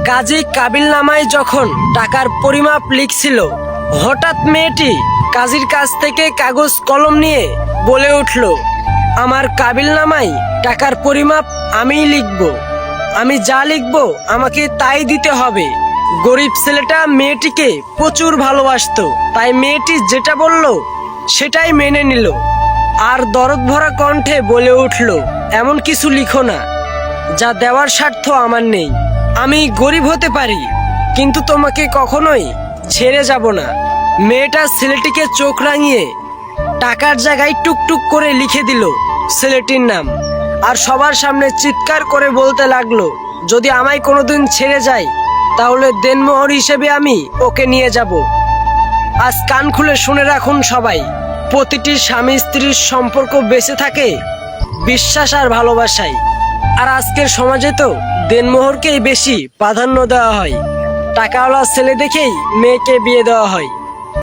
কাজী কাবিলনামায় যখন টাকার পরিমাপ লিখছিল, হঠাৎ মেয়েটি কাজীর কাছ থেকে কাগজ কলম নিয়ে বলে উঠল, আমার কাবিলনামায় টাকার পরিমাপ আমিই লিখব। আমি যা লিখব আমাকে তাই দিতে হবে। গরিব ছেলেটা মেয়েটিকে প্রচুর ভালোবাসতো, তাই মেয়েটি যেটা বলল সেটাই মেনে নিল। আর দরদ ভরা কণ্ঠে বলে উঠল, এমন কিছু লিখো না যা দেওয়ার স্বার্থ আমার নেই। আমি গরিব হতে পারি, কিন্তু তোমাকে কখনোই ছেড়ে যাব না। মেয়েটা ছেলেটিকে চোখ রাঙিয়ে টাকার জায়গায় টুকটুক করে লিখে দিল ছেলেটির নাম, আর সবার সামনে চিৎকার করে বলতে লাগলো, যদি আমায় কোনোদিন ছেড়ে যায় তাহলে দেনমোহর হিসেবে আমি ওকে নিয়ে যাব। আজ কান খুলে শুনে রাখুন সবাই, প্রতিটি স্বামী স্ত্রীর সম্পর্ক বেঁচে থাকে বিশ্বাস আর ভালোবাসায়। আর আজকের সমাজে তো দেনমোহরকেই বেশি প্রাধান্য দেওয়া হয়। টাকাওয়ালা ছেলে দেখেই মেয়েকে বিয়ে দেওয়া হয়।